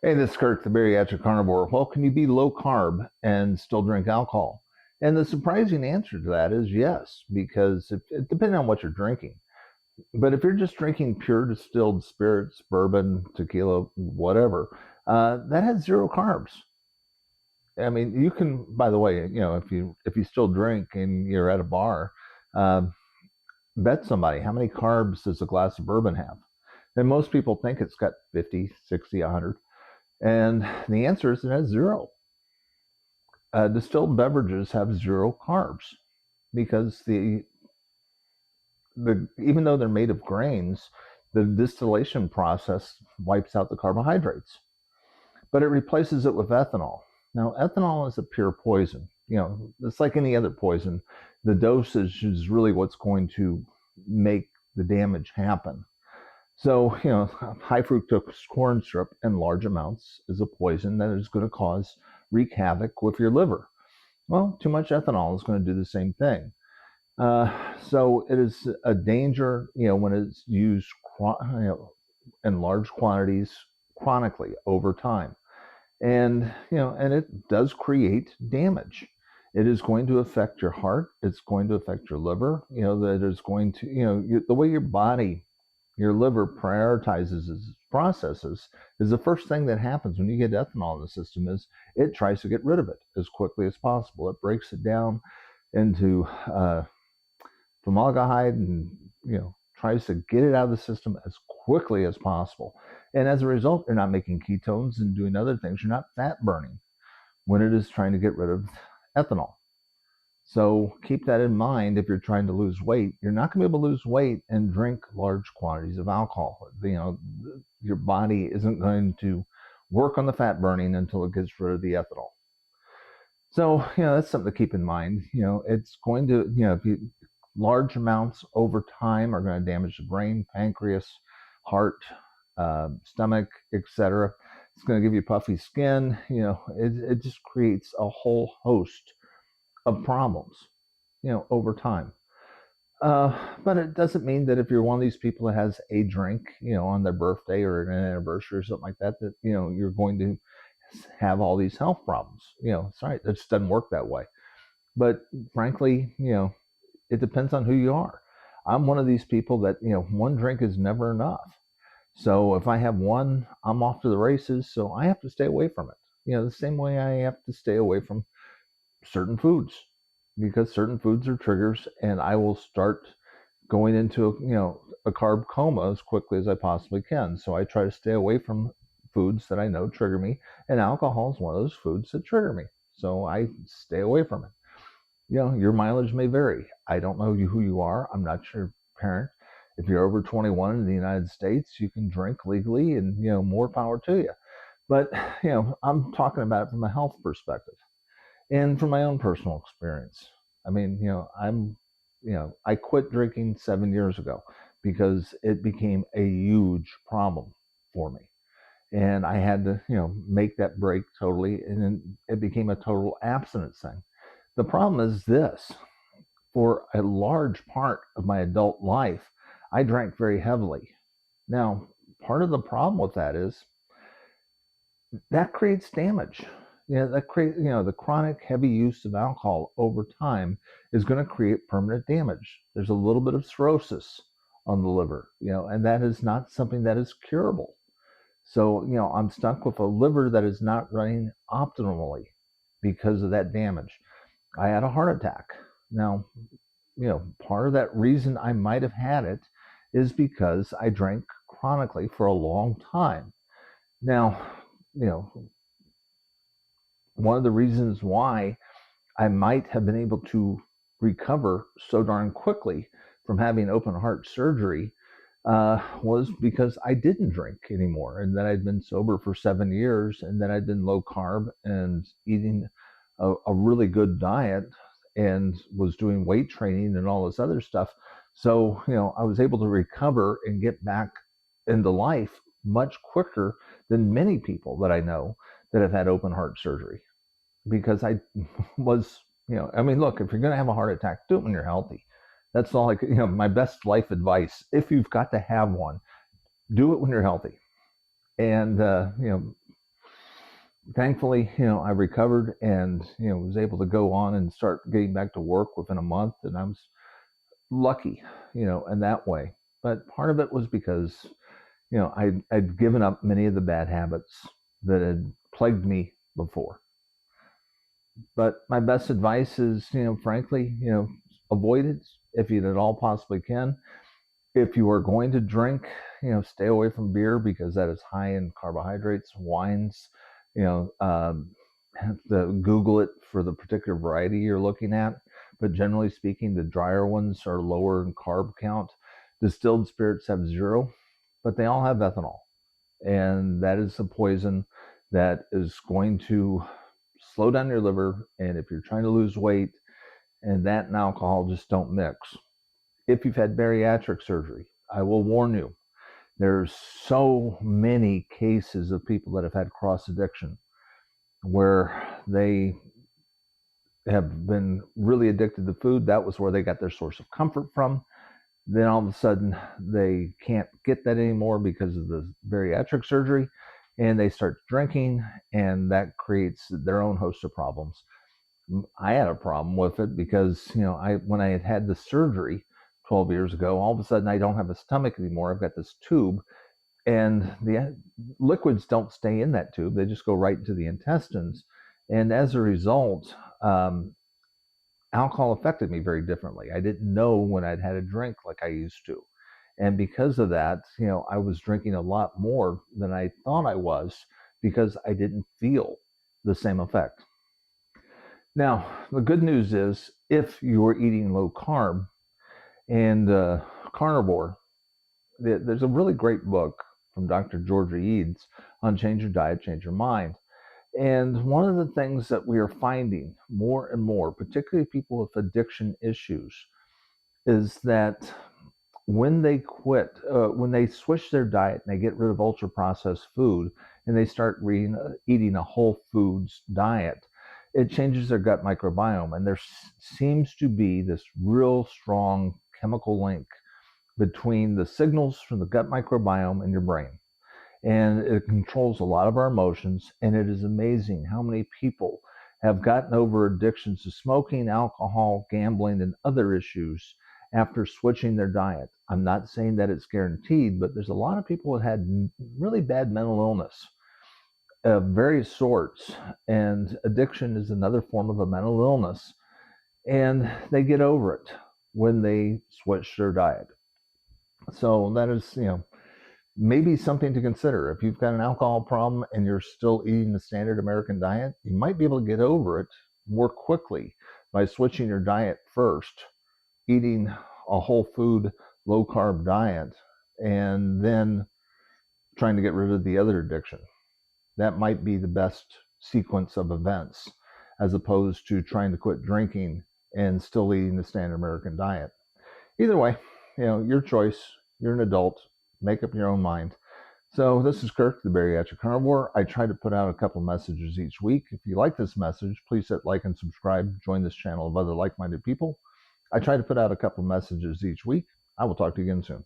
Hey, this is Kirk, the Bariatric Carnivore. Well, can you be low carb and still drink alcohol? And the surprising answer to that is yes, because it depends on what you're drinking. But if you're just drinking pure distilled spirits, bourbon, tequila, whatever, that has zero carbs. I mean, you can. By the way, if you still drink and you're at a bar, uh, bet somebody how many carbs does a glass of bourbon have? And most people think it's got 50, 60, 100. And the answer is it has zero. Distilled beverages have zero carbs because the even though they're made of grains, the distillation process wipes out the carbohydrates, but it replaces it with ethanol. Now, ethanol is a pure poison. It's like any other poison. The dosage is really what's going to make the damage happen. So, high fructose corn syrup in large amounts is a poison that is going to wreak havoc with your liver. Well, too much ethanol is going to do the same thing. So it is a danger, when it's used in large quantities chronically over time. And it does create damage. It is going to affect your heart. It's going to affect your liver. That is going to, the way your liver prioritizes its processes is the first thing that happens when you get ethanol in the system is it tries to get rid of it as quickly as possible. It breaks it down into formaldehyde and tries to get it out of the system as quickly as possible. And as a result, you're not making ketones and doing other things. You're not fat burning when it is trying to get rid of ethanol. So keep that in mind if you're trying to lose weight. You're not going to be able to lose weight and drink large quantities of alcohol. Your body isn't going to work on the fat burning until it gets rid of the ethanol. So, that's something to keep in mind. It's going to, if you large amounts over time are going to damage the brain, pancreas, heart, stomach, etc. It's going to give you puffy skin. It just creates a whole host of problems, over time. But it doesn't mean that if you're one of these people that has a drink, on their birthday or an anniversary or something like that, that, you're going to have all these health problems. Sorry, it just doesn't work that way. But frankly, it depends on who you are. I'm one of these people that, one drink is never enough. So if I have one, I'm off to the races. So I have to stay away from it. The same way I have to stay away from certain foods because certain foods are triggers, and I will start going into a carb coma as quickly as I possibly can. So I try to stay away from foods that I know trigger me, and alcohol is one of those foods that trigger me. So I stay away from it. Your mileage may vary. I don't know who you are. I'm not your parent. If you're over 21 in the United States, you can drink legally, and more power to you. But I'm talking about it from a health perspective and from my own personal experience. I mean, I quit drinking 7 years ago because it became a huge problem for me. And I had to, make that break totally. And then it became a total abstinence thing. The problem is this: for a large part of my adult life, I drank very heavily. Now, part of the problem with that is that creates damage. That creates, the chronic heavy use of alcohol over time is going to create permanent damage. There's a little bit of cirrhosis on the liver, and that is not something that is curable. So, I'm stuck with a liver that is not running optimally because of that damage. I had a heart attack. Now, part of that reason I might have had it is because I drank chronically for a long time. Now, one of the reasons why I might have been able to recover so darn quickly from having open heart surgery was because I didn't drink anymore, and that I'd been sober for 7 years, and that I'd been low carb and eating a really good diet and was doing weight training and all this other stuff. So, I was able to recover and get back into life much quicker than many people that I know that have had open heart surgery, because I was, I mean, look, if you're going to have a heart attack, do it when you're healthy. That's all my best life advice. If you've got to have one, do it when you're healthy. And, Thankfully, I recovered and, was able to go on and start getting back to work within a month. And I was lucky, in that way. But part of it was because, I'd given up many of the bad habits that had plagued me before. But my best advice is, frankly, avoid it if you at all possibly can. If you are going to drink, stay away from beer because that is high in carbohydrates, wines, have to Google it for the particular variety you're looking at. But generally speaking, the drier ones are lower in carb count. Distilled spirits have zero, but they all have ethanol. And that is a poison that is going to slow down your liver. And if you're trying to lose weight, and that and alcohol just don't mix. If you've had bariatric surgery, I will warn you, there's so many cases of people that have had cross addiction where they have been really addicted to food. That was where they got their source of comfort from. Then all of a sudden they can't get that anymore because of the bariatric surgery, and they start drinking, and that creates their own host of problems. I had a problem with it because, I when I had the surgery 12 years ago, all of a sudden I don't have a stomach anymore. I've got this tube, and the liquids don't stay in that tube. They just go right into the intestines. And as a result, alcohol affected me very differently. I didn't know when I'd had a drink like I used to. And because of that, I was drinking a lot more than I thought I was because I didn't feel the same effect. Now, the good news is if you're eating low carb and carnivore, there's a really great book from Dr. Georgia Eads on Change Your Diet, Change Your Mind. And one of the things that we are finding more and more, particularly people with addiction issues, is that when they quit, when they switch their diet and they get rid of ultra processed food and they start eating a whole foods diet, it changes their gut microbiome. And there seems to be this real strong chemical link between the signals from the gut microbiome and your brain. And it controls a lot of our emotions. And it is amazing how many people have gotten over addictions to smoking, alcohol, gambling, and other issues after switching their diet. I'm not saying that it's guaranteed, but there's a lot of people that had really bad mental illness of various sorts. And addiction is another form of a mental illness. And they get over it when they switch their diet. So that is, maybe something to consider. If you've got an alcohol problem and you're still eating the standard American diet, you might be able to get over it more quickly by switching your diet first, eating a whole food, low carb diet, and then trying to get rid of the other addiction. That might be the best sequence of events as opposed to trying to quit drinking and still eating the standard American diet. Either way, your choice. You're an adult. Make up your own mind. So this is Kirk, the Bariatric Carnivore. I try to put out a couple messages each week. If you like this message, please hit like and subscribe. Join this channel of other like-minded people. I try to put out a couple messages each week. I will talk to you again soon.